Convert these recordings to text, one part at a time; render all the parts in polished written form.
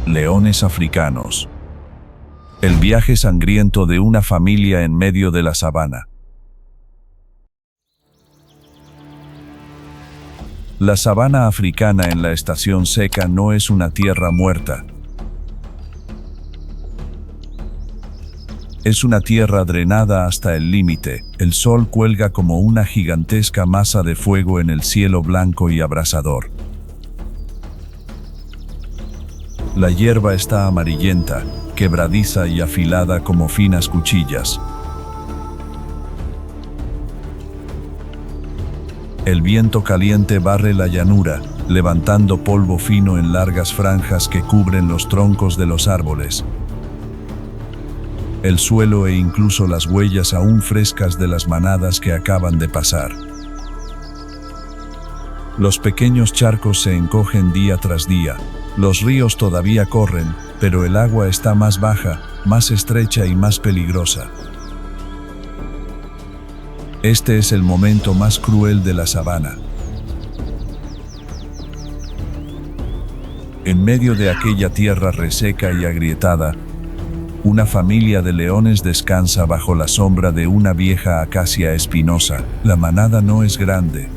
Leones africanos. El viaje sangriento de una familia en medio de la sabana. La sabana africana en la estación seca no es una tierra muerta. Es una tierra drenada hasta el límite. El sol cuelga como una gigantesca masa de fuego en el cielo blanco y abrasador. La hierba está amarillenta, quebradiza y afilada como finas cuchillas. El viento caliente barre la llanura, levantando polvo fino en largas franjas que cubren los troncos de los árboles. El suelo e incluso las huellas aún frescas de las manadas que acaban de pasar. Los pequeños charcos se encogen día tras día. Los ríos todavía corren, pero el agua está más baja, más estrecha y más peligrosa. Este es el momento más cruel de la sabana. En medio de aquella tierra reseca y agrietada, una familia de leones descansa bajo la sombra de una vieja acacia espinosa. La manada no es grande.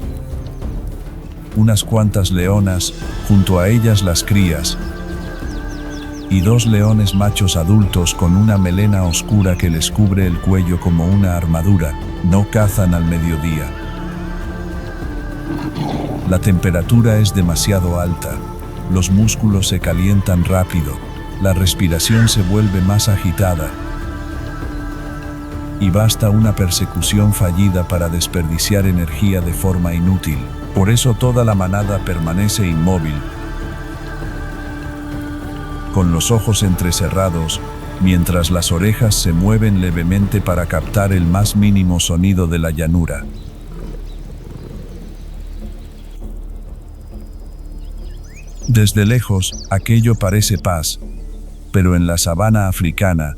Unas cuantas leonas, junto a ellas las crías, y 2 leones machos adultos con una melena oscura que les cubre el cuello como una armadura, no cazan al mediodía. La temperatura es demasiado alta, los músculos se calientan rápido, la respiración se vuelve más agitada, y basta una persecución fallida para desperdiciar energía de forma inútil. Por eso toda la manada permanece inmóvil, con los ojos entrecerrados, mientras las orejas se mueven levemente para captar el más mínimo sonido de la llanura. Desde lejos, aquello parece paz, pero en la sabana africana,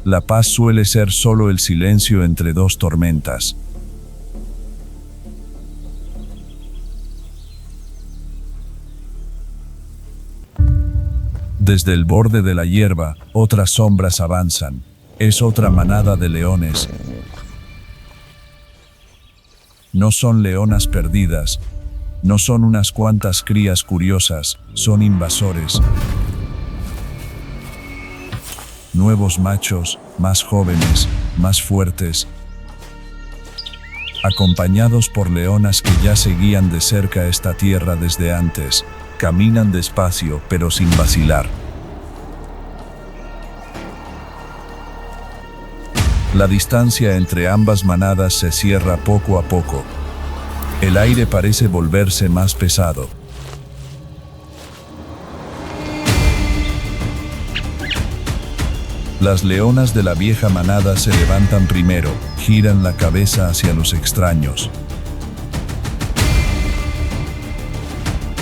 la paz suele ser solo el silencio entre 2 tormentas. Desde el borde de la hierba, otras sombras avanzan. Es otra manada de leones. No son leonas perdidas, no son unas cuantas crías curiosas, son invasores. Nuevos machos, más jóvenes, más fuertes, acompañados por leonas que ya seguían de cerca esta tierra desde antes. Caminan despacio, pero sin vacilar. La distancia entre ambas manadas se cierra poco a poco. El aire parece volverse más pesado. Las leonas de la vieja manada se levantan primero, giran la cabeza hacia los extraños.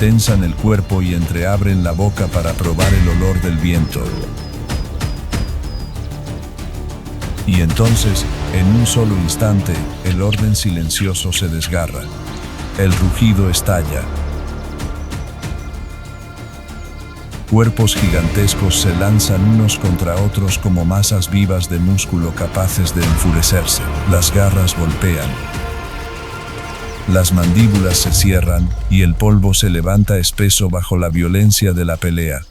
Tensan el cuerpo y entreabren la boca para probar el olor del viento. Y entonces, en un solo instante, el orden silencioso se desgarra. El rugido estalla. Cuerpos gigantescos se lanzan unos contra otros como masas vivas de músculo capaces de enfurecerse. Las garras golpean. Las mandíbulas se cierran, y el polvo se levanta espeso bajo la violencia de la pelea.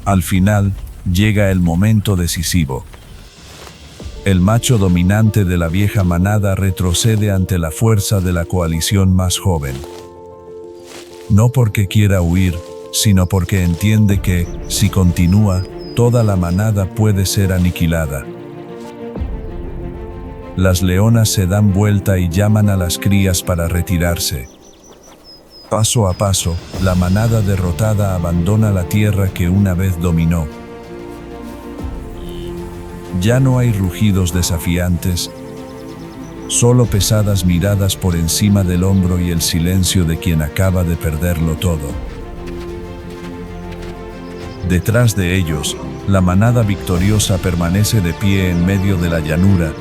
Al final, llega el momento decisivo. El macho dominante de la vieja manada retrocede ante la fuerza de la coalición más joven. no porque quiera huir, sino porque entiende que, si continúa, toda la manada puede ser aniquilada. Las leonas se dan vuelta y llaman a las crías para retirarse. Paso a paso, la manada derrotada abandona la tierra que una vez dominó. Ya no hay rugidos desafiantes, solo pesadas miradas por encima del hombro y el silencio de quien acaba de perderlo todo. Detrás de ellos, la manada victoriosa permanece de pie en medio de la llanura,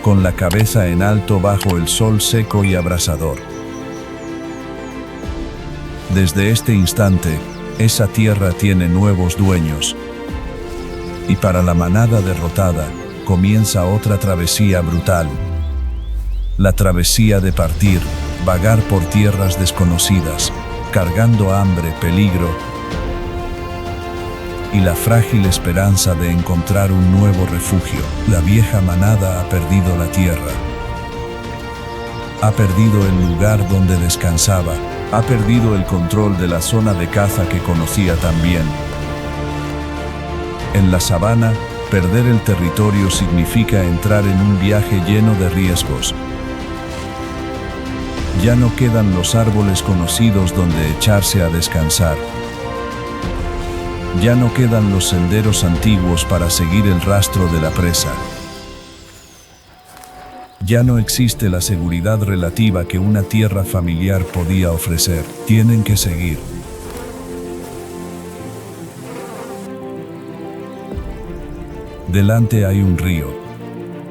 con la cabeza en alto bajo el sol seco y abrasador. Desde este instante, esa tierra tiene nuevos dueños. Y para la manada derrotada, comienza otra travesía brutal. La travesía de partir, vagar por tierras desconocidas, cargando hambre, peligro y la frágil esperanza de encontrar un nuevo refugio. La vieja manada ha perdido la tierra. Ha perdido el lugar donde descansaba. Ha perdido el control de la zona de caza que conocía tan bien. En la sabana, perder el territorio significa entrar en un viaje lleno de riesgos. Ya no quedan los árboles conocidos donde echarse a descansar. Ya no quedan los senderos antiguos para seguir el rastro de la presa. Ya no existe la seguridad relativa que una tierra familiar podía ofrecer. Tienen que seguir. Delante hay un río.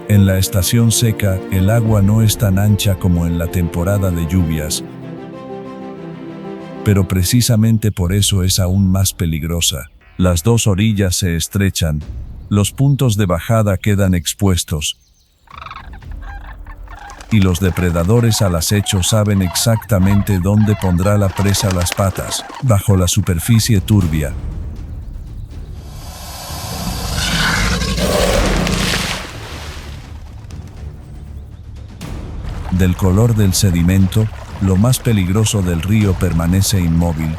En la estación seca, el agua no es tan ancha como en la temporada de lluvias, pero precisamente por eso es aún más peligrosa. Las dos orillas se estrechan, los puntos de bajada quedan expuestos, y los depredadores al acecho saben exactamente dónde pondrá la presa las patas, bajo la superficie turbia. Del color del sedimento, lo más peligroso del río permanece inmóvil.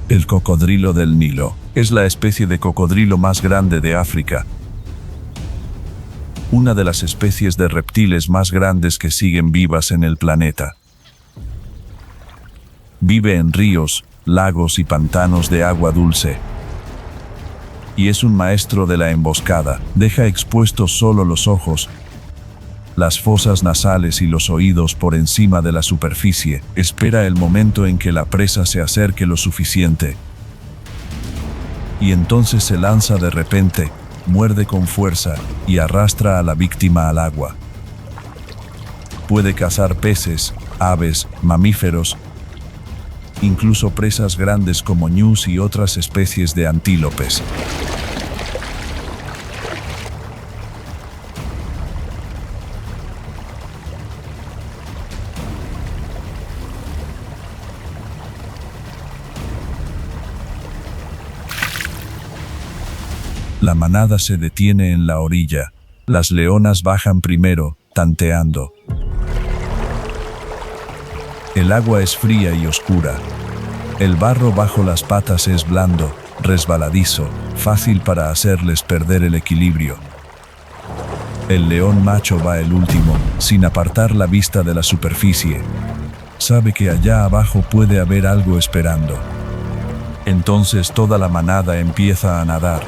El cocodrilo del Nilo es la especie de cocodrilo más grande de África. Una de las especies de reptiles más grandes que siguen vivas en el planeta. Vive en ríos, lagos y pantanos de agua dulce. Y es un maestro de la emboscada. Deja expuestos solo los ojos, las fosas nasales y los oídos por encima de la superficie. Espera el momento en que la presa se acerque lo suficiente. Y entonces se lanza de repente, muerde con fuerza y arrastra a la víctima al agua. Puede cazar peces, aves, mamíferos, incluso presas grandes como ñus y otras especies de antílopes. La manada se detiene en la orilla. Las leonas bajan primero, tanteando. El agua es fría y oscura. El barro bajo las patas es blando, resbaladizo, fácil para hacerles perder el equilibrio. El león macho va el último, sin apartar la vista de la superficie. Sabe que allá abajo puede haber algo esperando. Entonces toda la manada empieza a nadar.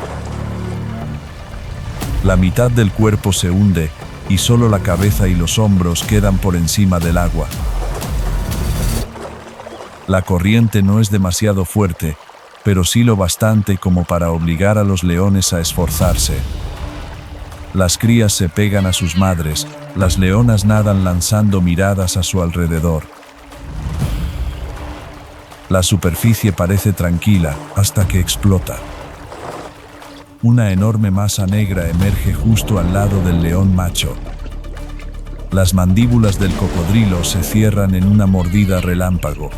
La mitad del cuerpo se hunde, y solo la cabeza y los hombros quedan por encima del agua. La corriente no es demasiado fuerte, pero sí lo bastante como para obligar a los leones a esforzarse. Las crías se pegan a sus madres, las leonas nadan lanzando miradas a su alrededor. La superficie parece tranquila hasta que explota. Una enorme masa negra emerge justo al lado del león macho. Las mandíbulas del cocodrilo se cierran en una mordida relámpago.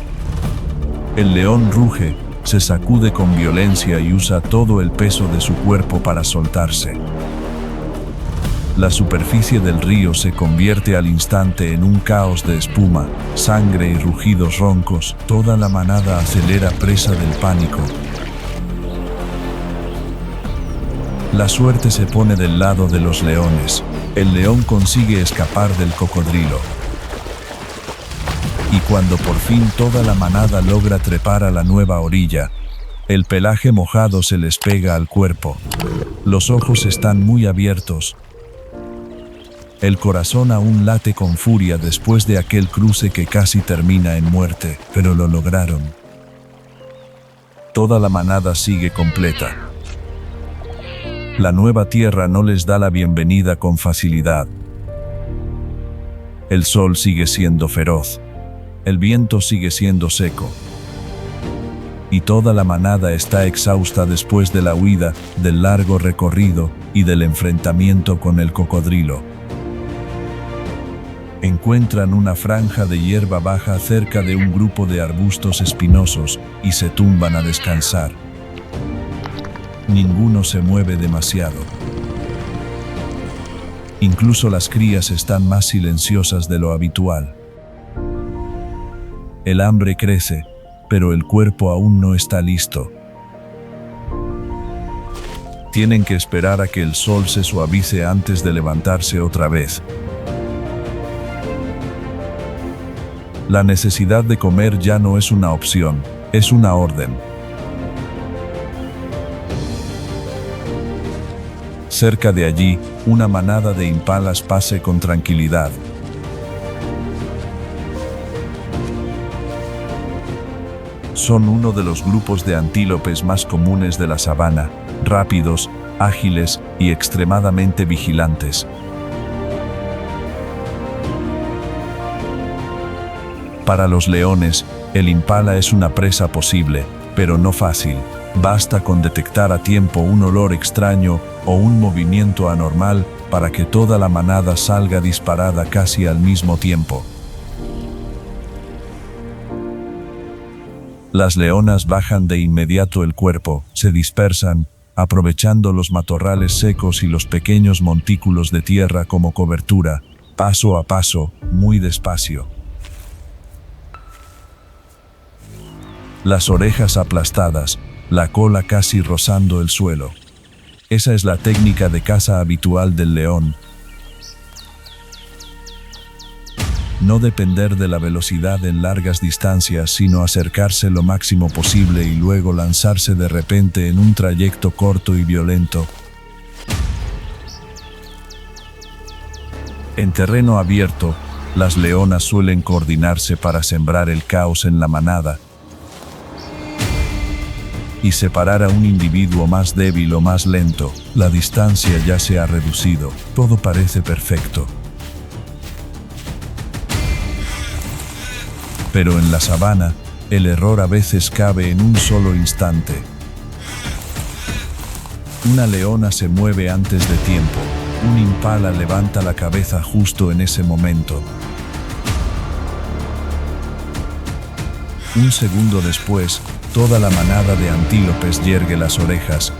El león ruge, se sacude con violencia y usa todo el peso de su cuerpo para soltarse. La superficie del río se convierte al instante en un caos de espuma, sangre y rugidos roncos. Toda la manada acelera presa del pánico. La suerte se pone del lado de los leones. El león consigue escapar del cocodrilo. Y cuando por fin toda la manada logra trepar a la nueva orilla, el pelaje mojado se les pega al cuerpo. Los ojos están muy abiertos. El corazón aún late con furia después de aquel cruce que casi termina en muerte, pero lo lograron. Toda la manada sigue completa. La nueva tierra no les da la bienvenida con facilidad. El sol sigue siendo feroz. El viento sigue siendo seco. Y toda la manada está exhausta después de la huida, del largo recorrido y del enfrentamiento con el cocodrilo. Encuentran una franja de hierba baja cerca de un grupo de arbustos espinosos y se tumban a descansar. Ninguno se mueve demasiado. Incluso las crías están más silenciosas de lo habitual. El hambre crece, pero el cuerpo aún no está listo. Tienen que esperar a que el sol se suavice antes de levantarse otra vez. La necesidad de comer ya no es una opción, es una orden. Cerca de allí, una manada de impalas pase con tranquilidad. Son uno de los grupos de antílopes más comunes de la sabana, rápidos, ágiles y extremadamente vigilantes. Para los leones, el impala es una presa posible, pero no fácil. Basta con detectar a tiempo un olor extraño o un movimiento anormal para que toda la manada salga disparada casi al mismo tiempo. Las leonas bajan de inmediato el cuerpo, se dispersan, aprovechando los matorrales secos y los pequeños montículos de tierra como cobertura, paso a paso, muy despacio. Las orejas aplastadas, la cola casi rozando el suelo. Esa es la técnica de caza habitual del león. No depender de la velocidad en largas distancias, sino acercarse lo máximo posible y luego lanzarse de repente en un trayecto corto y violento. En terreno abierto, las leonas suelen coordinarse para sembrar el caos en la manada y separar a un individuo más débil o más lento. La distancia ya se ha reducido, todo parece perfecto. Pero en la sabana, el error a veces cabe en un solo instante. Una leona se mueve antes de tiempo, un impala levanta la cabeza justo en ese momento. Un segundo después, toda la manada de antílopes yergue las orejas.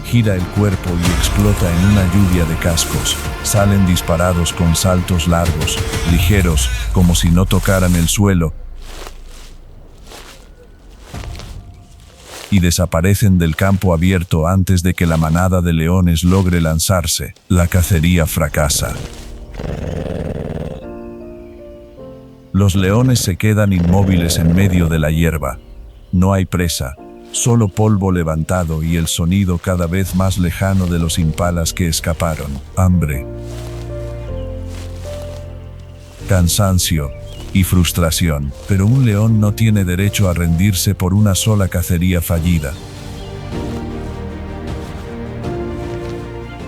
Gira el cuerpo y explota en una lluvia de cascos. Salen disparados con saltos largos, ligeros, como si no tocaran el suelo, y desaparecen del campo abierto antes de que la manada de leones logre lanzarse. La cacería fracasa. Los leones se quedan inmóviles en medio de la hierba. No hay presa. Solo polvo levantado y el sonido cada vez más lejano de los impalas que escaparon. Hambre, cansancio y frustración. Pero un león no tiene derecho a rendirse por una sola cacería fallida.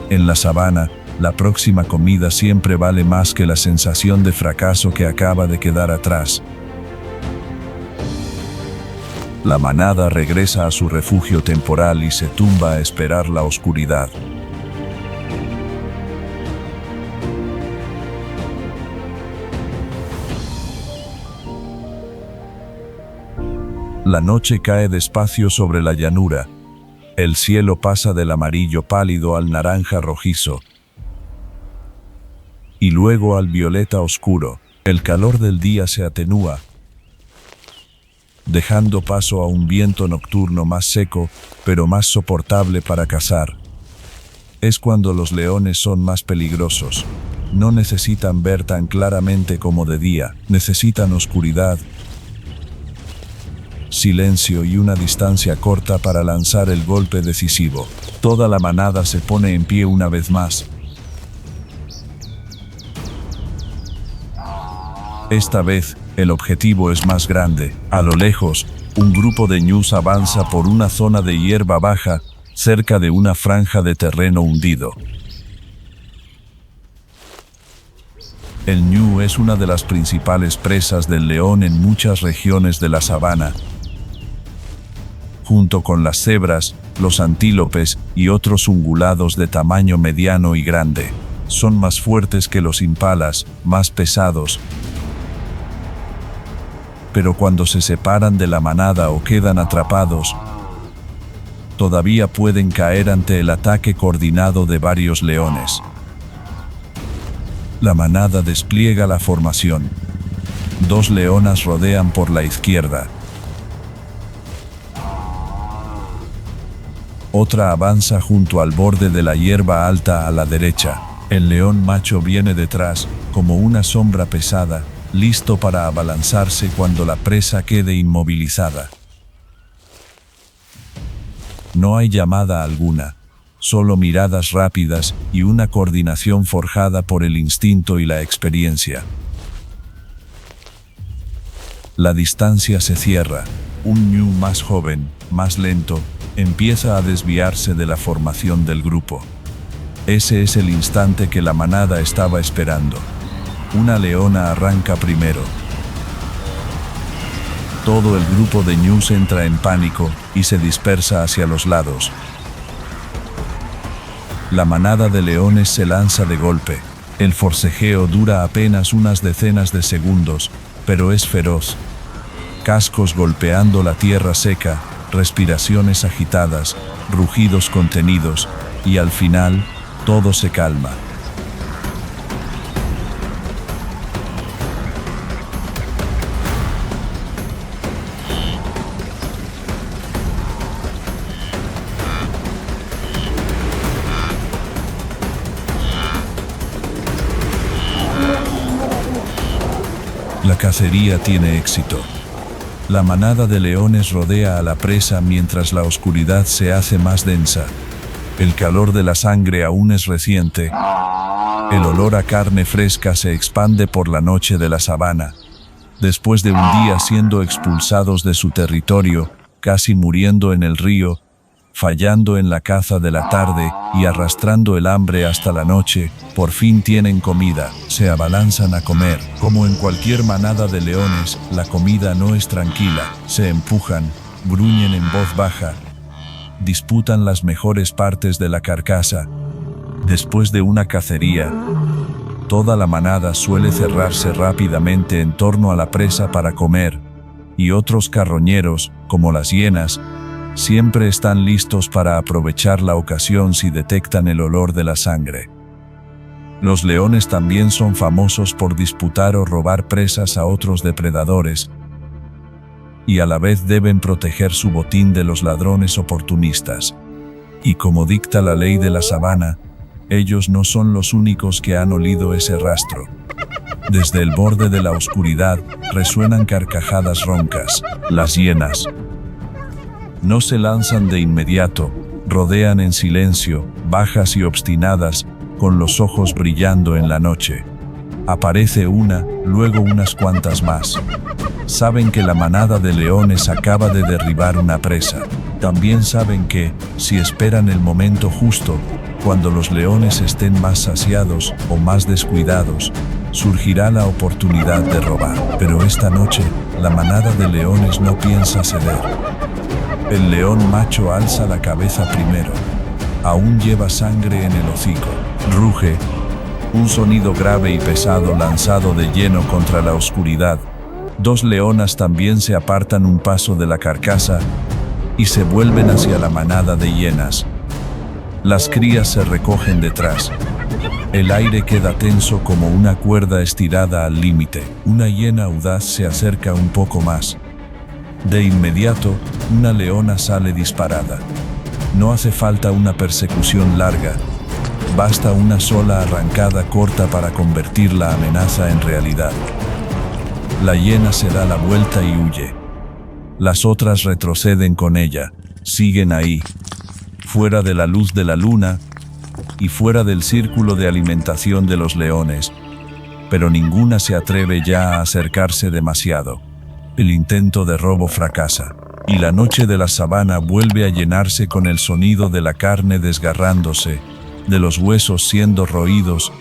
En la sabana, la próxima comida siempre vale más que la sensación de fracaso que acaba de quedar atrás. La manada regresa a su refugio temporal y se tumba a esperar la oscuridad. La noche cae despacio sobre la llanura. El cielo pasa del amarillo pálido al naranja rojizo y luego al violeta oscuro. El calor del día se atenúa, dejando paso a un viento nocturno más seco, pero más soportable para cazar. Es cuando los leones son más peligrosos. No necesitan ver tan claramente como de día, necesitan oscuridad, silencio y una distancia corta para lanzar el golpe decisivo. Toda la manada se pone en pie una vez más. Esta vez, el objetivo es más grande. A lo lejos, un grupo de ñus avanza por una zona de hierba baja, cerca de una franja de terreno hundido. El ñu es una de las principales presas del león en muchas regiones de la sabana, junto con las cebras, los antílopes y otros ungulados de tamaño mediano y grande. Son más fuertes que los impalas, más pesados, pero cuando se separan de la manada o quedan atrapados, todavía pueden caer ante el ataque coordinado de varios leones. La manada despliega la formación. 2 leonas rodean por la izquierda. Otra avanza junto al borde de la hierba alta a la derecha. El león macho viene detrás, como una sombra pesada, listo para abalanzarse cuando la presa quede inmovilizada. No hay llamada alguna, solo miradas rápidas y una coordinación forjada por el instinto y la experiencia. La distancia se cierra. Un ñu más joven, más lento, empieza a desviarse de la formación del grupo. Ese es el instante que la manada estaba esperando. Una leona arranca primero. Todo el grupo de ñus entra en pánico y se dispersa hacia los lados. La manada de leones se lanza de golpe. El forcejeo dura apenas unas decenas de segundos, pero es feroz. Cascos golpeando la tierra seca, respiraciones agitadas, rugidos contenidos, y al final, todo se calma. La cacería tiene éxito. La manada de leones rodea a la presa mientras la oscuridad se hace más densa. El calor de la sangre aún es reciente. El olor a carne fresca se expande por la noche de la sabana. Después de un día siendo expulsados de su territorio, casi muriendo en el río, fallando en la caza de la tarde y arrastrando el hambre hasta la noche, por fin tienen comida, se abalanzan a comer. Como en cualquier manada de leones, la comida no es tranquila, se empujan, gruñen en voz baja, disputan las mejores partes de la carcasa. Después de una cacería, toda la manada suele cerrarse rápidamente en torno a la presa para comer, y otros carroñeros, como las hienas, siempre están listos para aprovechar la ocasión si detectan el olor de la sangre. Los leones también son famosos por disputar o robar presas a otros depredadores, y a la vez deben proteger su botín de los ladrones oportunistas. Y como dicta la ley de la sabana, ellos no son los únicos que han olido ese rastro. Desde el borde de la oscuridad resuenan carcajadas roncas. Las hienas no se lanzan de inmediato, rodean en silencio, bajas y obstinadas, con los ojos brillando en la noche. Aparece una, luego unas cuantas más. Saben que la manada de leones acaba de derribar una presa. También saben que, si esperan el momento justo, cuando los leones estén más saciados o más descuidados, surgirá la oportunidad de robar. Pero esta noche, la manada de leones no piensa ceder. El león macho alza la cabeza primero. Aún lleva sangre en el hocico. Ruge. Un sonido grave y pesado lanzado de lleno contra la oscuridad. Dos leonas también se apartan un paso de la carcasa y se vuelven hacia la manada de hienas. Las crías se recogen detrás. El aire queda tenso como una cuerda estirada al límite. Una hiena audaz se acerca un poco más. De inmediato, una leona sale disparada. No hace falta una persecución larga. Basta una sola arrancada corta para convertir la amenaza en realidad. La hiena se da la vuelta y huye. Las otras retroceden con ella. Siguen ahí, fuera de la luz de la luna y fuera del círculo de alimentación de los leones. Pero ninguna se atreve ya a acercarse demasiado. El intento de robo fracasa, y la noche de la sabana vuelve a llenarse con el sonido de la carne desgarrándose, de los huesos siendo roídos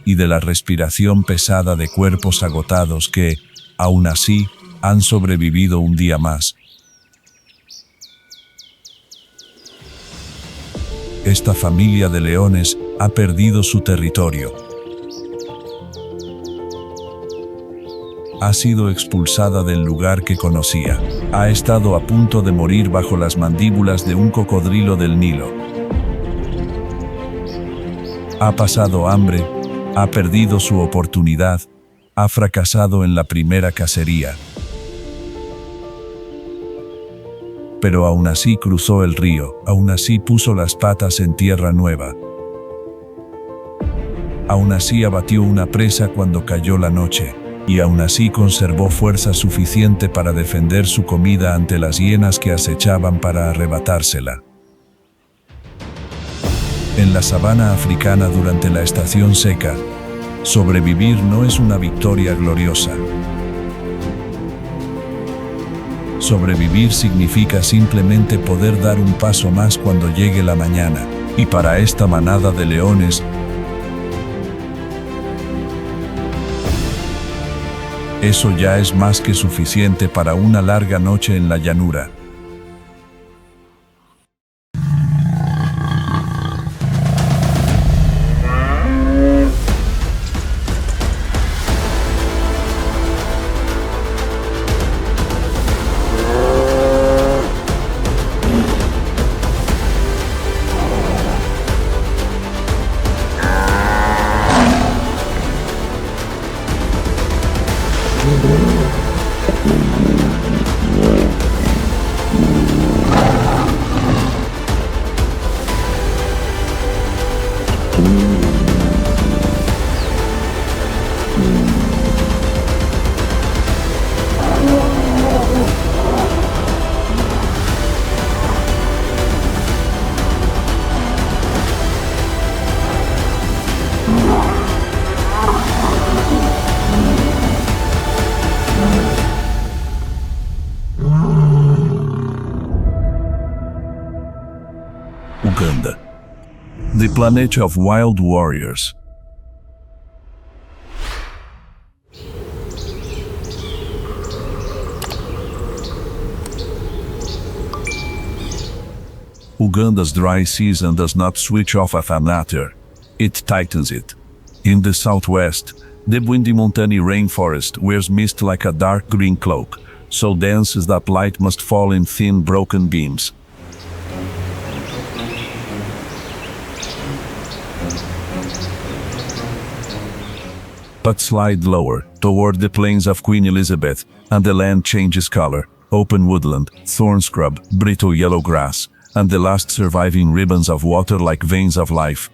y de la respiración pesada de cuerpos agotados que, aún así, han sobrevivido un día más. Esta familia de leones ha perdido su territorio. Ha sido expulsada del lugar que conocía. Ha estado a punto de morir bajo las mandíbulas de un cocodrilo del Nilo. Ha pasado hambre, ha perdido su oportunidad, ha fracasado en la primera cacería. Pero aún así cruzó el río, aún así puso las patas en tierra nueva. Aún así abatió una presa cuando cayó la noche. Y aún así conservó fuerza suficiente para defender su comida ante las hienas que acechaban para arrebatársela. En la sabana africana durante la estación seca, sobrevivir no es una victoria gloriosa. Sobrevivir significa simplemente poder dar un paso más cuando llegue la mañana. Y para esta manada de leones, eso ya es más que suficiente para una larga noche en la llanura. Uganda, the planet of wild warriors. Uganda's dry season does not switch off a matter, it tightens it. In the southwest, the windy montane rainforest wears mist like a dark green cloak, so dense that light must fall in thin broken beams. But slide lower, toward the plains of Queen Elizabeth, and the land changes color: open woodland, thorn scrub, brittle yellow grass, and the last surviving ribbons of water like veins of life.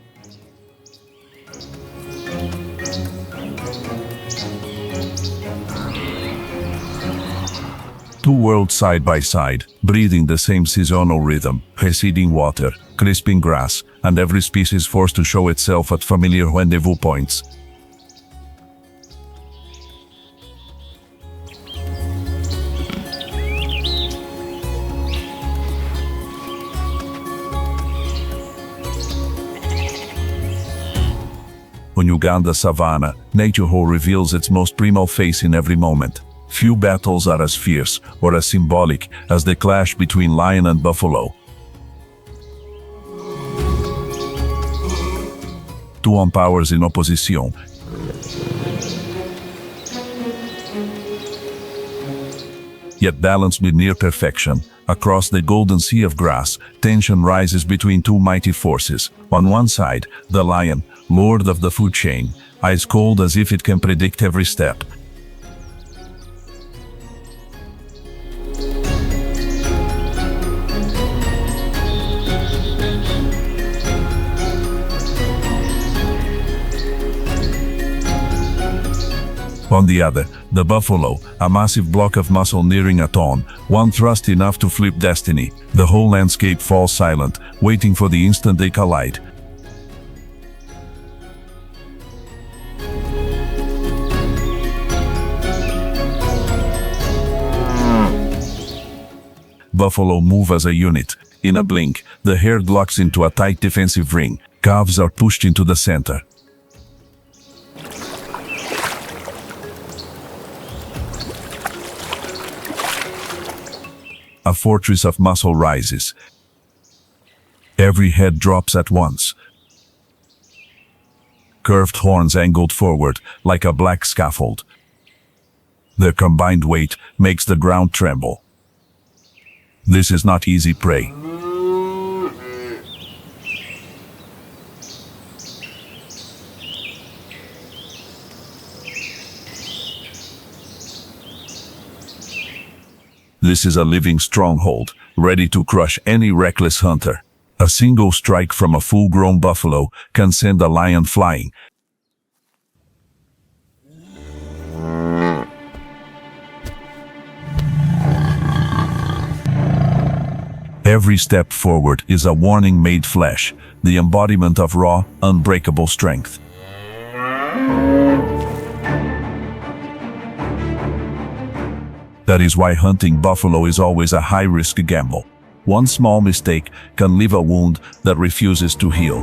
Two worlds side by side, breathing the same seasonal rhythm: receding water, crisping grass, and every species forced to show itself at familiar rendezvous points. On Uganda's savanna, nature reveals its most primal face in every moment. Few battles are as fierce or as symbolic as the clash between lion and buffalo. Two powers in opposition. Yet balanced with near perfection. Across the golden sea of grass, tension rises between two mighty forces. On one side, the lion, lord of the food chain, eyes cold as if it can predict every step. On the other, the buffalo, a massive block of muscle nearing a ton, one thrust enough to flip destiny. The whole landscape falls silent, waiting for the instant they collide. Buffalo move as a unit. In a blink, the herd locks into a tight defensive ring. Calves are pushed into the center. A fortress of muscle rises. Every head drops at once. Curved horns angled forward like a black scaffold. Their combined weight makes the ground tremble. This is not easy prey. This is a living stronghold, ready to crush any reckless hunter. A single strike from a full-grown buffalo can send a lion flying. Every step forward is a warning made flesh, the embodiment of raw, unbreakable strength. That is why hunting buffalo is always a high-risk gamble. One small mistake can leave a wound that refuses to heal.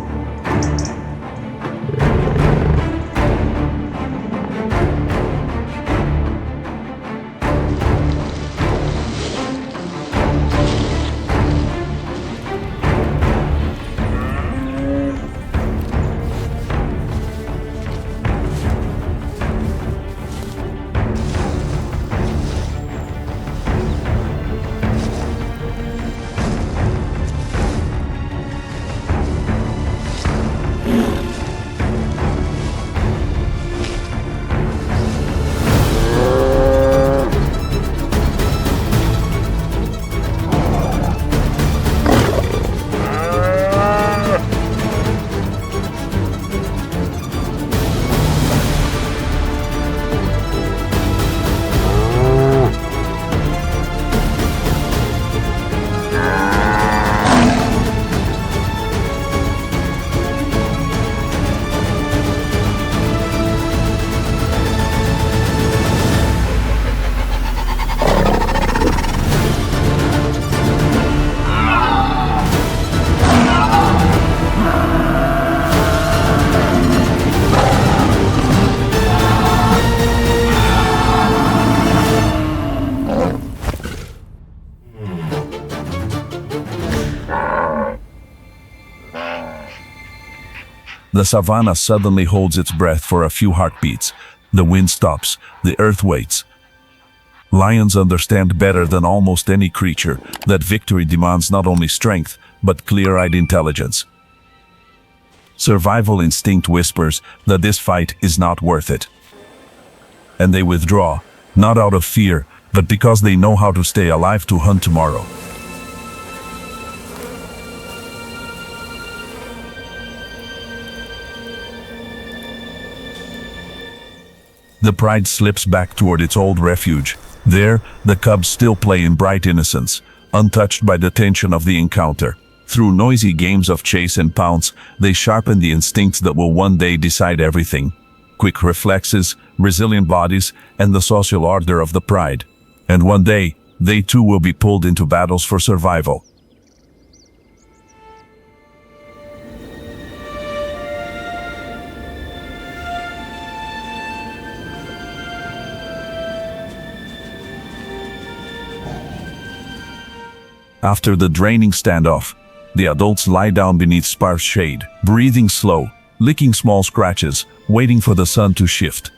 The savanna suddenly holds its breath for a few heartbeats. The wind stops, the earth waits. Lions understand better than almost any creature that victory demands not only strength, but clear-eyed intelligence. Survival instinct whispers that this fight is not worth it. And they withdraw, not out of fear, but because they know how to stay alive to hunt tomorrow. The pride slips back toward its old refuge. There, the cubs still play in bright innocence, untouched by the tension of the encounter. Through noisy games of chase and pounce, they sharpen the instincts that will one day decide everything. Quick reflexes, resilient bodies, and the social ardor of the pride. And one day, they too will be pulled into battles for survival. After the draining standoff, the adults lie down beneath sparse shade, breathing slow, licking small scratches, waiting for the sun to shift.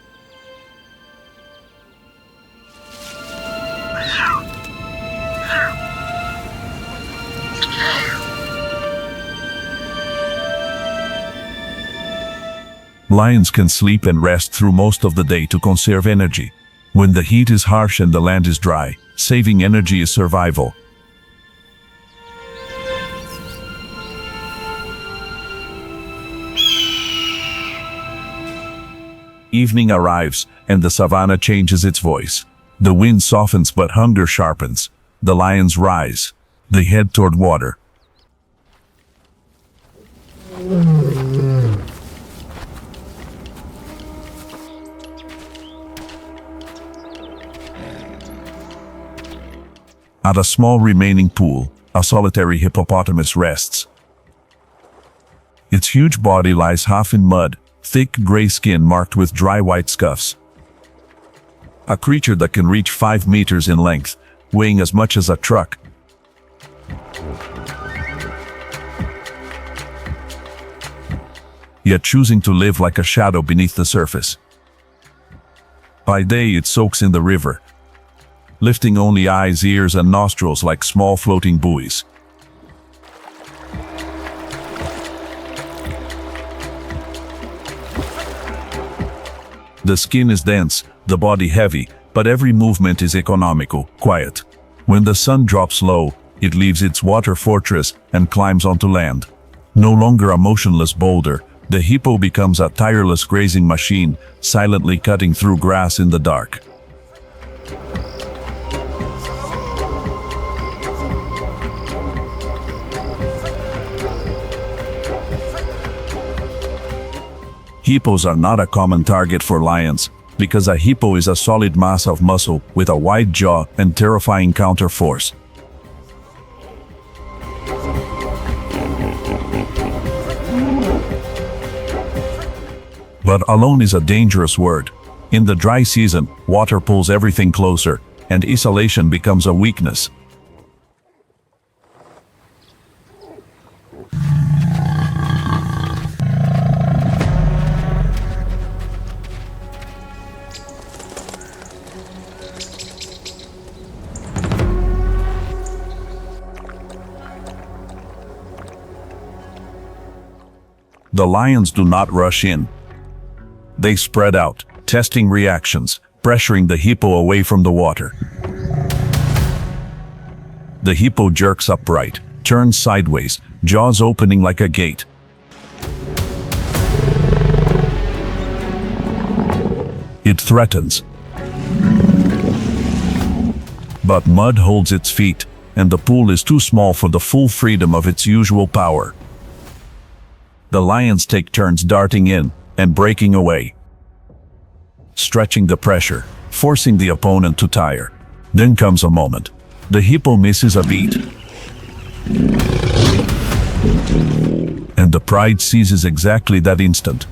Lions can sleep and rest through most of the day to conserve energy. When the heat is harsh and the land is dry, saving energy is survival. Evening arrives, and the savanna changes its voice. The wind softens but hunger sharpens. The lions rise. They head toward water. At a small remaining pool, a solitary hippopotamus rests. Its huge body lies half in mud, thick gray skin marked with dry white scuffs. A creature that can reach 5 meters in length, weighing as much as a truck. Yet choosing to live like a shadow beneath the surface. By day it soaks in the river, lifting only eyes, ears, and nostrils like small floating buoys. The skin is dense, the body heavy, but every movement is economical, quiet. When the sun drops low, it leaves its water fortress and climbs onto land. No longer a motionless boulder, the hippo becomes a tireless grazing machine, silently cutting through grass in the dark. Hippos are not a common target for lions, because a hippo is a solid mass of muscle with a wide jaw and terrifying counterforce. But alone is a dangerous word. In the dry season, water pulls everything closer, and isolation becomes a weakness. The lions do not rush in. They spread out, testing reactions, pressuring the hippo away from the water. The hippo jerks upright, turns sideways, jaws opening like a gate. It threatens. But mud holds its feet, and the pool is too small for the full freedom of its usual power. The lions take turns darting in and breaking away, stretching the pressure, forcing the opponent to tire. Then comes a moment. The hippo misses a beat, and the pride seizes exactly that instant.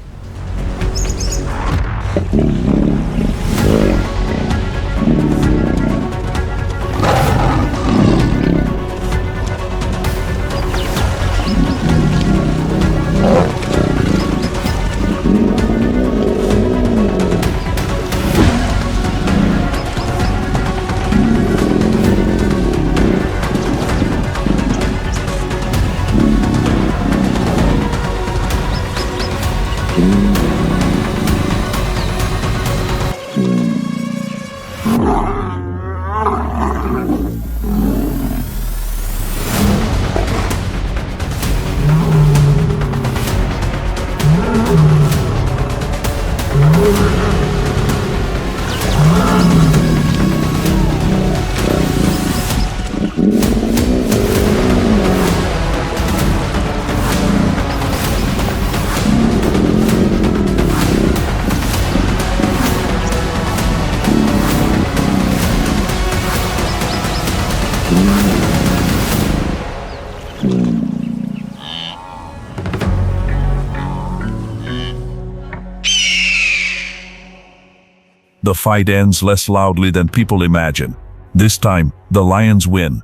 The fight ends less loudly than people imagine. This time, the lions win.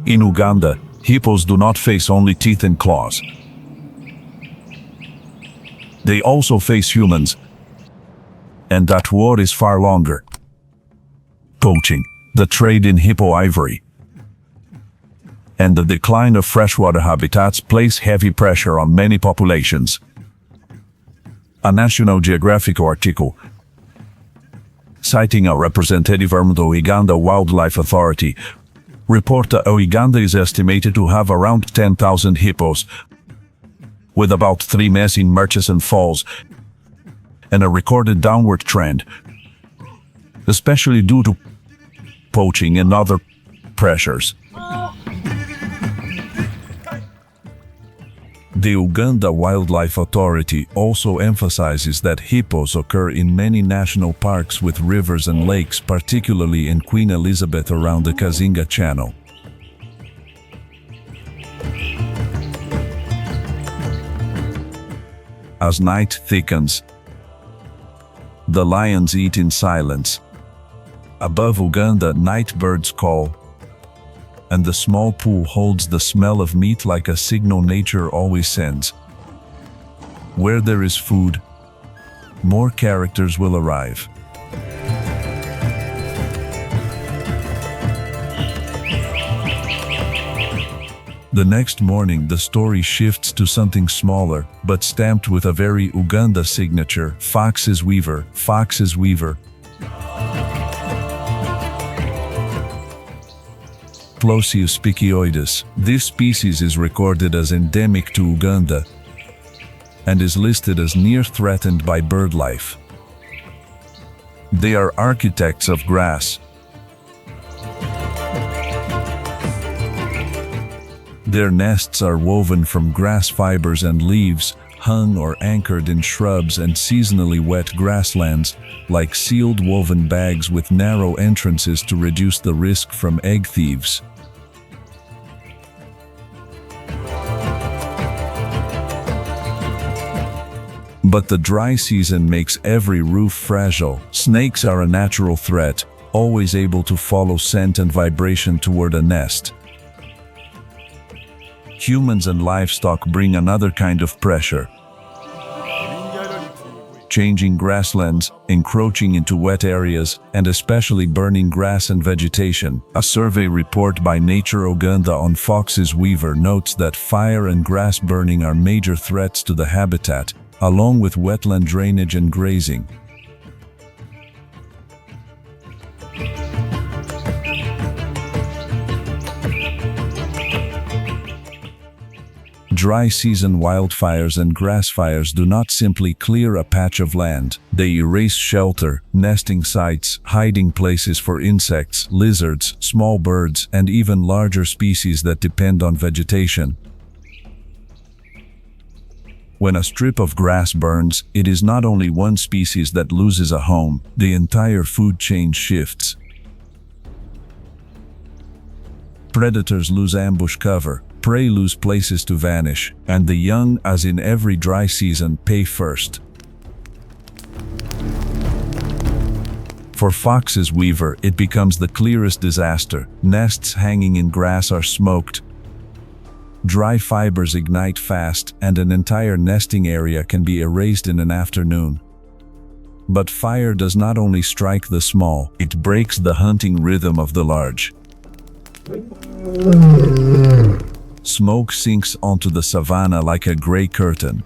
In Uganda, hippos do not face only teeth and claws. They also face humans, and that war is far longer. Poaching, the trade in hippo ivory, and the decline of freshwater habitats place heavy pressure on many populations. A National Geographic article citing a representative from the Uganda Wildlife Authority report that Uganda is estimated to have around 10,000 hippos, with about 3 missing in Murchison Falls, and a recorded downward trend, especially due to poaching and other pressures. The Uganda Wildlife Authority also emphasizes that hippos occur in many national parks with rivers and lakes, particularly in Queen Elizabeth around the Kazinga Channel. As night thickens, the lions eat in silence. Above Uganda, night birds call, and the small pool holds the smell of meat like a signal nature always sends. Where there is food, more characters will arrive. The next morning, the story shifts to something smaller, but stamped with a very Uganda signature: Fox's Weaver, Fox's Weaver. Plosius picioides. This species is recorded as endemic to Uganda and is listed as near threatened by birdlife. They are architects of grass. Their nests are woven from grass fibers and leaves, hung or anchored in shrubs and seasonally wet grasslands, like sealed woven bags with narrow entrances to reduce the risk from egg thieves. But the dry season makes every roof fragile. Snakes are a natural threat, always able to follow scent and vibration toward a nest. Humans and livestock bring another kind of pressure. Changing grasslands, encroaching into wet areas, and especially burning grass and vegetation. A survey report by Nature Uganda on Fox's Weaver notes that fire and grass burning are major threats to the habitat, along with wetland drainage and grazing. Dry season wildfires and grass fires do not simply clear a patch of land. They erase shelter, nesting sites, hiding places for insects, lizards, small birds, and even larger species that depend on vegetation. When a strip of grass burns, it is not only one species that loses a home, the entire food chain shifts. Predators lose ambush cover, prey lose places to vanish, and the young, as in every dry season, pay first. For Fox's Weaver, it becomes the clearest disaster. Nests hanging in grass are smoked. Dry fibers ignite fast, and an entire nesting area can be erased in an afternoon. But fire does not only strike the small, it breaks the hunting rhythm of the large. Smoke sinks onto the savanna like a gray curtain.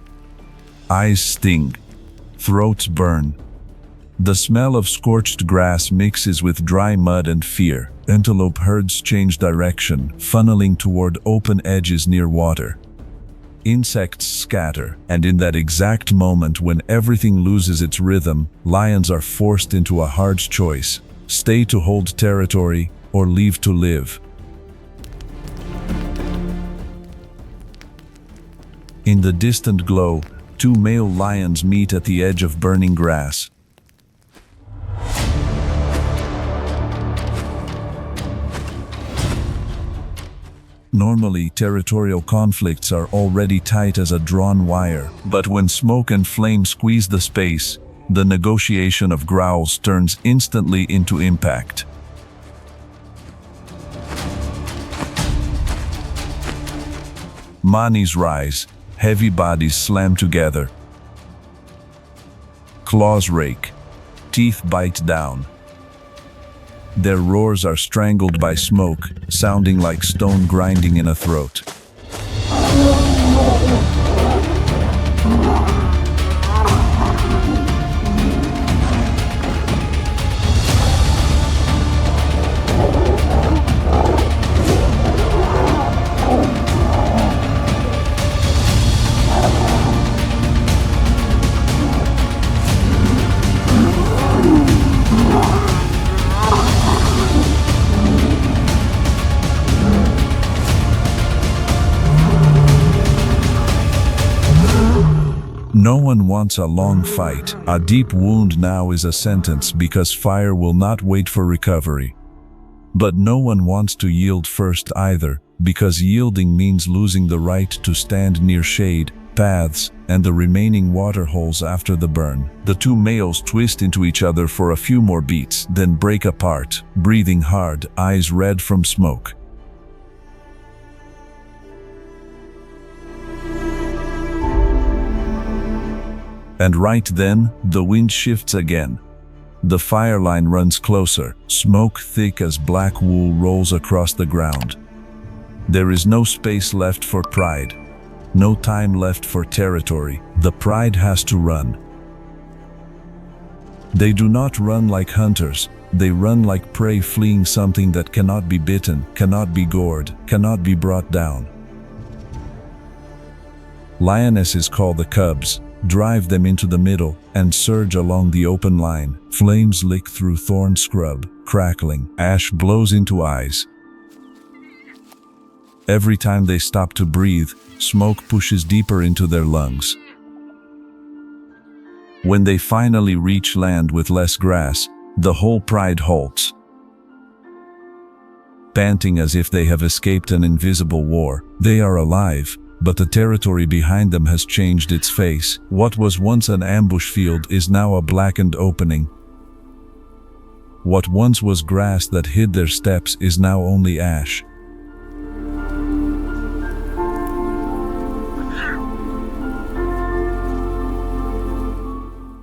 Eyes sting. Throats burn. The smell of scorched grass mixes with dry mud and fear. Antelope herds change direction, funneling toward open edges near water. Insects scatter, and in that exact moment when everything loses its rhythm, lions are forced into a hard choice: stay to hold territory or leave to live. In the distant glow, two male lions meet at the edge of burning grass. Normally, territorial conflicts are already tight as a drawn wire, but when smoke and flame squeeze the space, the negotiation of growls turns instantly into impact. Manis rise, heavy bodies slam together. Claws rake, teeth bite down. Their roars are strangled by smoke, sounding like stone grinding in a throat. No one wants a long fight. A deep wound now is a sentence because fire will not wait for recovery. But no one wants to yield first either, because yielding means losing the right to stand near shade, paths, and the remaining water holes after the burn. The two males twist into each other for a few more beats, then break apart, breathing hard, eyes red from smoke. And right then, the wind shifts again. The fire line runs closer, smoke thick as black wool rolls across the ground. There is no space left for pride, no time left for territory. The pride has to run. They do not run like hunters, they run like prey fleeing something that cannot be bitten, cannot be gored, cannot be brought down. Lionesses call the cubs, drive them into the middle, and surge along the open line. Flames lick through thorn scrub, crackling. Ash blows into eyes. Every time they stop to breathe, smoke pushes deeper into their lungs. When they finally reach land with less grass, the whole pride halts. Panting as if they have escaped an invisible war, they are alive. But the territory behind them has changed its face. What was once an ambush field is now a blackened opening. What once was grass that hid their steps is now only ash.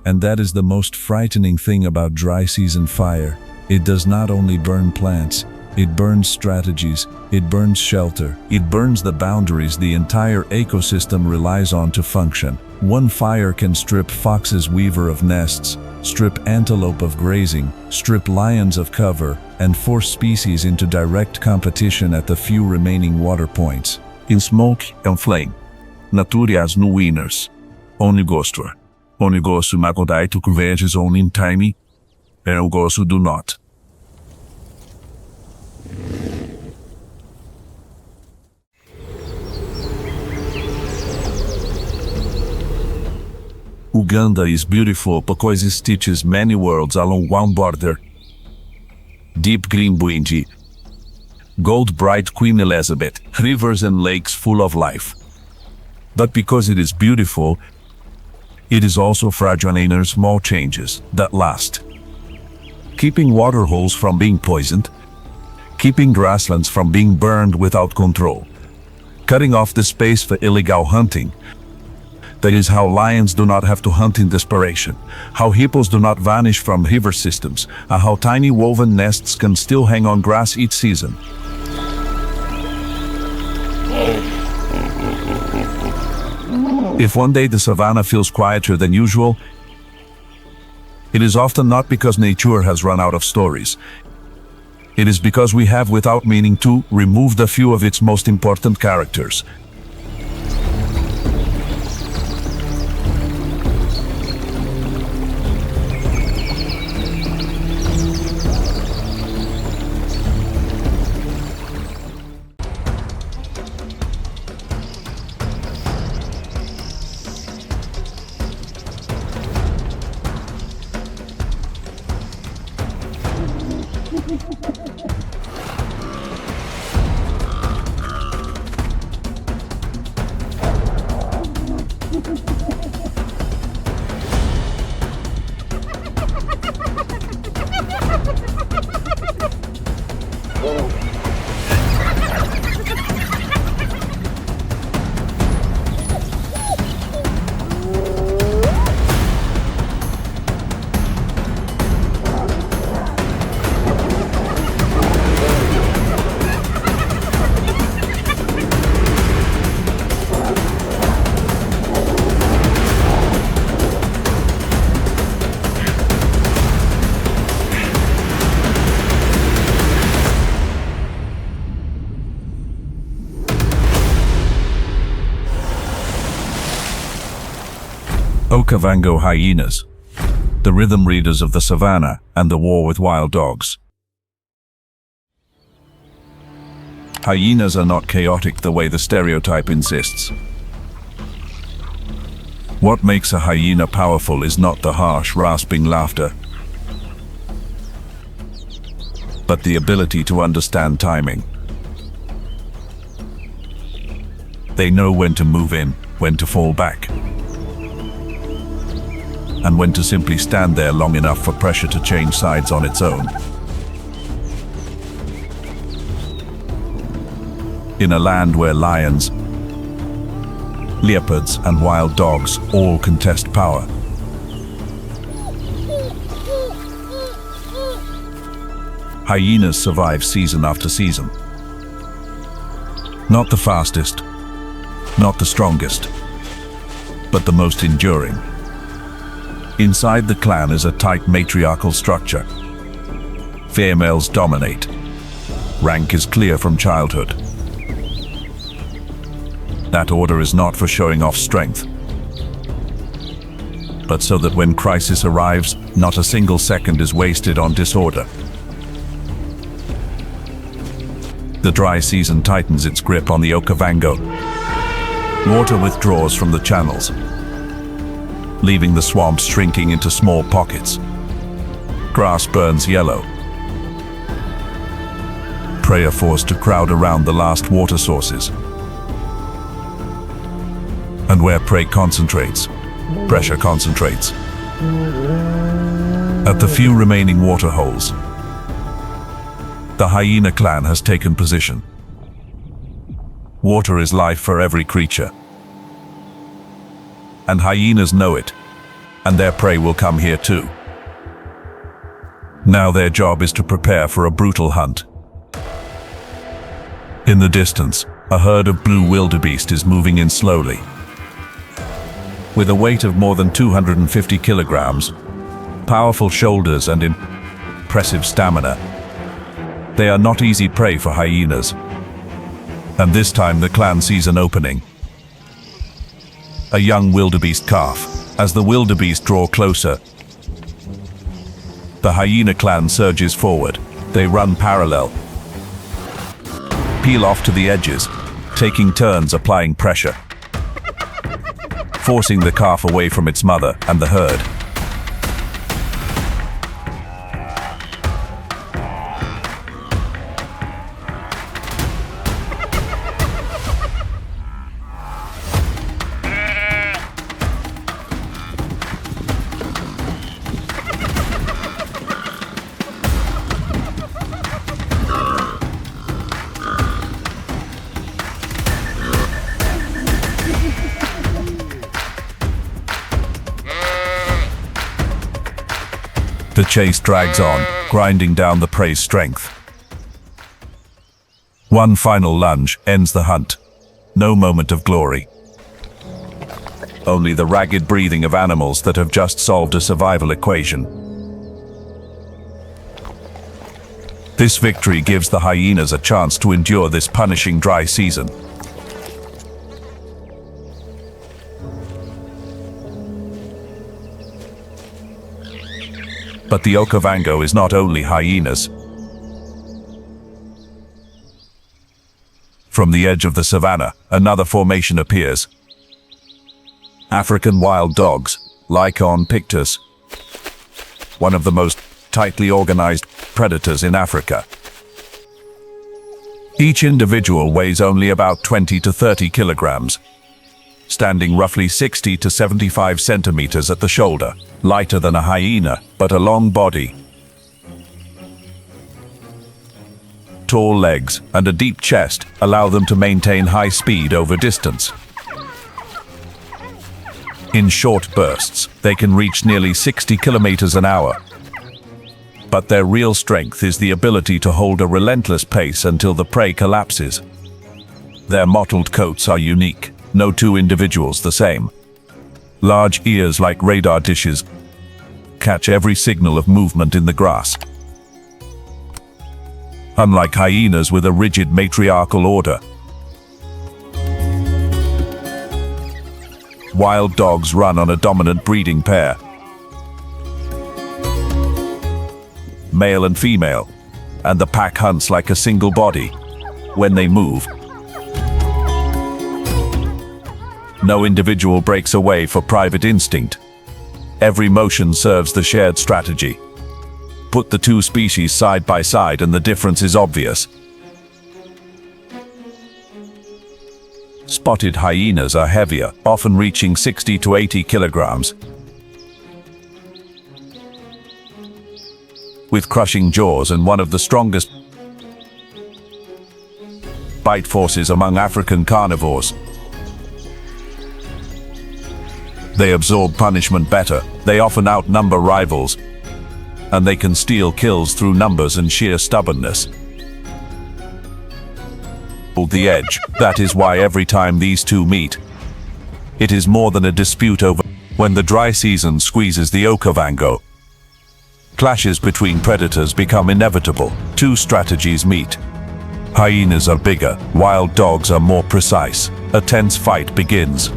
And that is the most frightening thing about dry season fire. It does not only burn plants, it burns strategies, it burns shelter, it burns the boundaries the entire ecosystem relies on to function. One fire can strip fox's weaver of nests, strip antelope of grazing, strip lions of cover, and force species into direct competition at the few remaining water points. In smoke and flame, nature has no winners, only ghoster. Only those who crocodile took revenge only in time, and those who do not. Uganda is beautiful because it stitches many worlds along one border. Deep green Burundi, gold bright Queen Elizabeth, rivers and lakes full of life. But because it is beautiful, it is also fragile in small changes that last. Keeping water holes from being poisoned, keeping grasslands from being burned without control, cutting off the space for illegal hunting. That is how lions do not have to hunt in desperation, how hippos do not vanish from river systems, and how tiny woven nests can still hang on grass each season. If one day the savanna feels quieter than usual, it is often not because nature has run out of stories. It is because we have, without meaning to, removed a few of its most important characters. Okavango hyenas, the rhythm readers of the savanna and the war with wild dogs. Hyenas are not chaotic the way the stereotype insists. What makes a hyena powerful is not the harsh, rasping laughter, but the ability to understand timing. They know when to move in, when to fall back, and when to simply stand there long enough for pressure to change sides on its own. In a land where lions, leopards, and wild dogs all contest power, hyenas survive season after season. Not the fastest, not the strongest, but the most enduring. Inside the clan is a tight matriarchal structure. Females dominate. Rank is clear from childhood. That order is not for showing off strength, but so that when crisis arrives, not a single second is wasted on disorder. The dry season tightens its grip on the Okavango. Water withdraws from the channels, leaving the swamps shrinking into small pockets. Grass burns yellow. Prey are forced to crowd around the last water sources. And where prey concentrates, pressure concentrates. At the few remaining water holes, the hyena clan has taken position. Water is life for every creature, and hyenas know it, and their prey will come here too. Now their job is to prepare for a brutal hunt. In the distance, a herd of blue wildebeest is moving in slowly. With a weight of more than 250 kilograms, powerful shoulders, and impressive stamina, they are not easy prey for hyenas. And this time the clan sees an opening. A young wildebeest calf. As the wildebeest draw closer, the hyena clan surges forward. They run parallel, peel off to the edges, taking turns applying pressure, forcing the calf away from its mother and the herd. The chase drags on, grinding down the prey's strength. One final lunge ends the hunt. No moment of glory. Only the ragged breathing of animals that have just solved a survival equation. This victory gives the hyenas a chance to endure this punishing dry season. But the Okavango is not only hyenas. From the edge of the savanna, another formation appears. African wild dogs, Lycaon pictus, one of the most tightly organized predators in Africa. Each individual weighs only about 20 to 30 kilograms, standing roughly 60 to 75 centimeters at the shoulder, lighter than a hyena, but a long body, tall legs, and a deep chest allow them to maintain high speed over distance. In short bursts, they can reach nearly 60 kilometers an hour. But their real strength is the ability to hold a relentless pace until the prey collapses. Their mottled coats are unique, no two individuals the same. Large ears like radar dishes catch every signal of movement in the grass. Unlike hyenas with a rigid matriarchal order, Wild dogs run on a dominant breeding pair, male and female, and the pack hunts like a single body. When they move, no individual breaks away for private instinct. Every motion serves the shared strategy. Put the two species side by side and the difference is obvious. Spotted hyenas are heavier, often reaching 60 to 80 kilograms. With crushing jaws and one of the strongest bite forces among African carnivores. They absorb punishment better, they often outnumber rivals, and they can steal kills through numbers and sheer stubbornness. The edge, that is why every time these two meet, it is more than a dispute over. When the dry season squeezes the Okavango, clashes between predators become inevitable. Two strategies meet. Hyenas are bigger, wild dogs are more precise. A tense fight begins.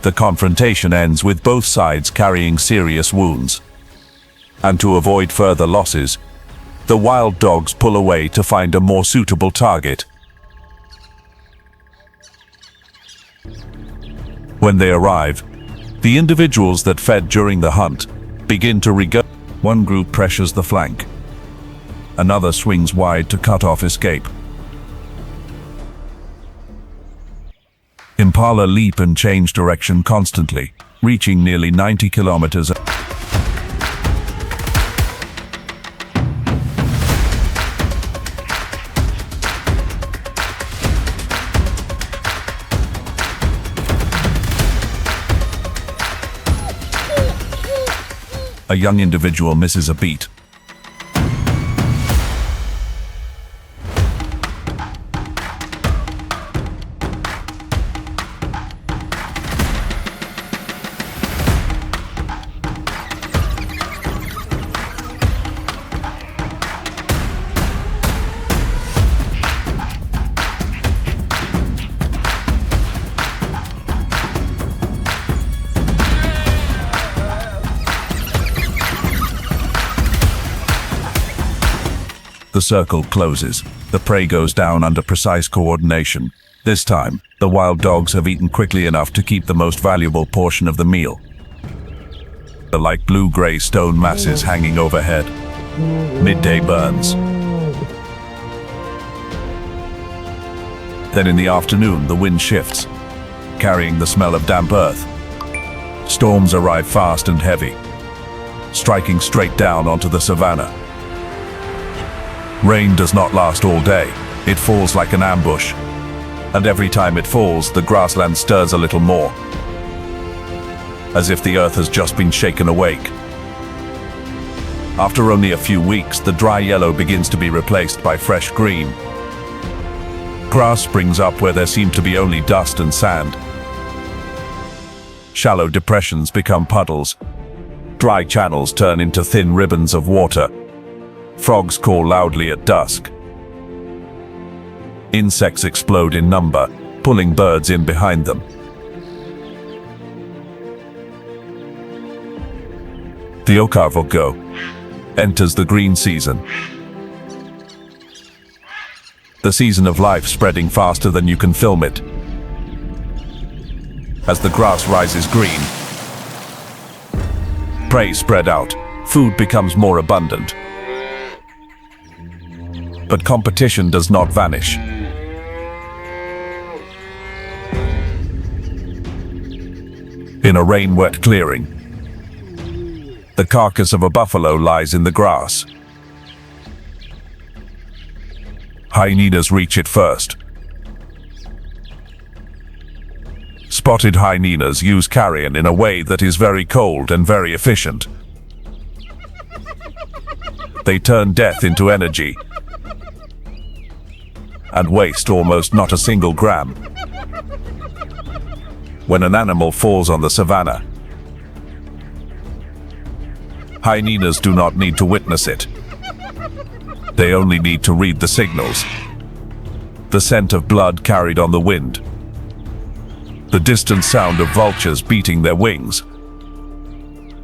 The confrontation ends with both sides carrying serious wounds. And to avoid further losses, the wild dogs pull away to find a more suitable target. When they arrive, the individuals that fed during the hunt begin to regurgitate. One group pressures the flank. Another swings wide to cut off escape. Impala leap and change direction constantly, reaching nearly 90 kilometers. A young individual misses a beat. The circle closes. The prey goes down under precise coordination. This time, the wild dogs have eaten quickly enough to keep the most valuable portion of the meal. They're like blue-gray stone masses hanging overhead. Midday burns. Then in the afternoon, the wind shifts, carrying the smell of damp earth. Storms arrive fast and heavy, striking straight down onto the savanna. Rain does not last all day. It falls like an ambush. And every time it falls, the grassland stirs a little more, as if the earth has just been shaken awake. After only a few weeks, the dry yellow begins to be replaced by fresh green. Grass springs up where there seem to be only dust and sand. Shallow depressions become puddles. Dry channels turn into thin ribbons of water. Frogs call loudly at dusk. Insects explode in number, pulling birds in behind them. The unforgiving enters the green season. The season of life spreading faster than you can film it. As the grass rises green, prey spread out, food becomes more abundant. But competition does not vanish. In a rain-wet clearing, the carcass of a buffalo lies in the grass. Hyenas reach it first. Spotted hyenas use carrion in a way that is very cold and very efficient. They turn death into energy and waste almost not a single gram. When an animal falls on the savanna, hyenas do not need to witness it. They only need to read the signals. The scent of blood carried on the wind. The distant sound of vultures beating their wings.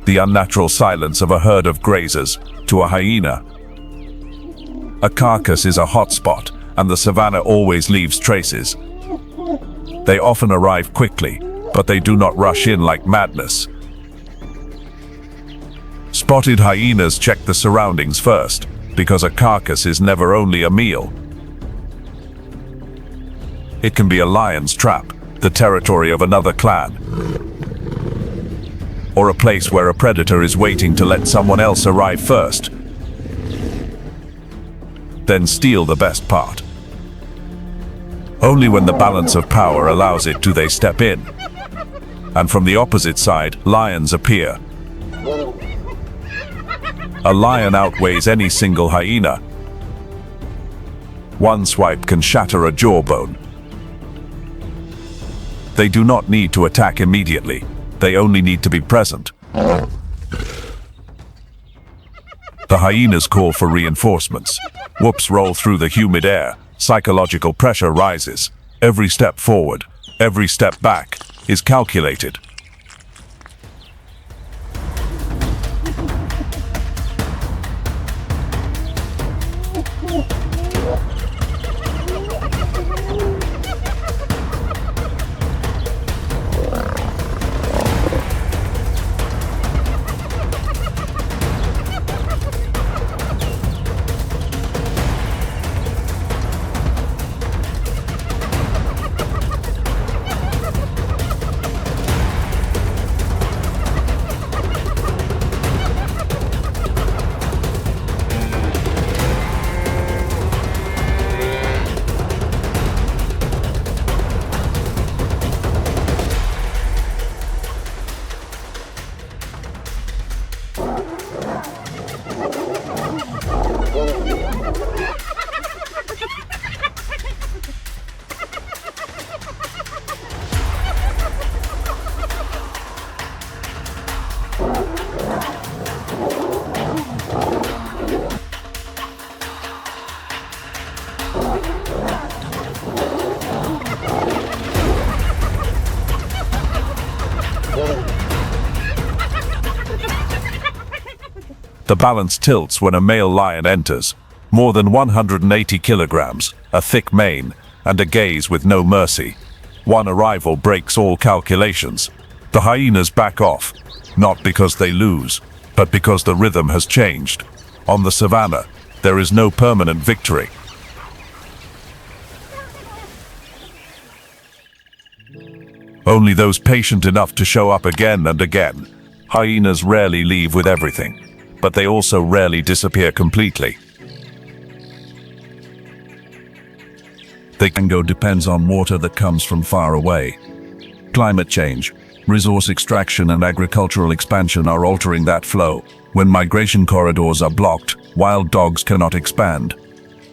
The unnatural silence of a herd of grazers to a hyena. A carcass is a hot spot, and the savanna always leaves traces. They often arrive quickly, but they do not rush in like madness. Spotted hyenas check the surroundings first, because a carcass is never only a meal. It can be a lion's trap, the territory of another clan, or a place where a predator is waiting to let someone else arrive first, then steal the best part. Only when the balance of power allows it do they step in. And from the opposite side, lions appear. A lion outweighs any single hyena. One swipe can shatter a jawbone. They do not need to attack immediately. They only need to be present. The hyenas call for reinforcements. Whoops roll through the humid air. Psychological pressure rises. Every step forward, every step back is calculated. The balance tilts when a male lion enters. More than 180 kilograms, a thick mane, and a gaze with no mercy. One arrival breaks all calculations. The hyenas back off, not because they lose, but because the rhythm has changed. On the savanna, there is no permanent victory. Only those patient enough to show up again and again. Hyenas rarely leave with everything, but they also rarely disappear completely. They can go depends on water that comes from far away. Climate change. Resource extraction and agricultural expansion are altering that flow. When migration corridors are blocked, wild dogs cannot expand.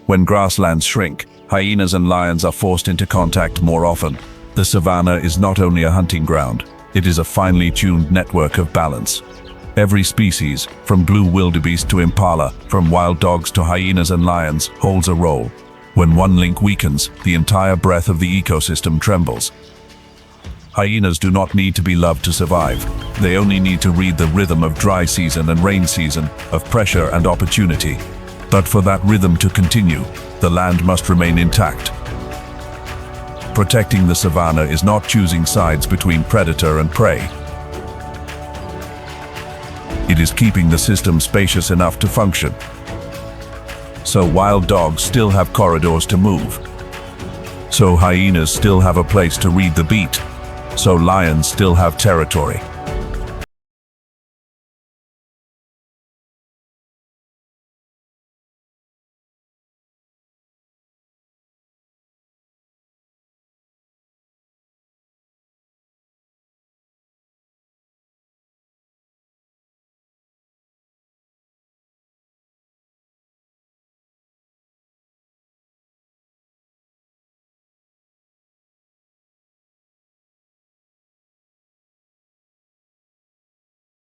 When grasslands shrink, hyenas and lions are forced into contact more often. The savanna is not only a hunting ground, it is a finely tuned network of balance. Every species, from blue wildebeest to impala, from wild dogs to hyenas and lions, holds a role. When one link weakens, the entire breadth of the ecosystem trembles. Hyenas do not need to be loved to survive. They only need to read the rhythm of dry season and rain season, of pressure and opportunity. But for that rhythm to continue, the land must remain intact. Protecting the savanna is not choosing sides between predator and prey. It is keeping the system spacious enough to function. So wild dogs still have corridors to move. So hyenas still have a place to read the beat. So lions still have territory.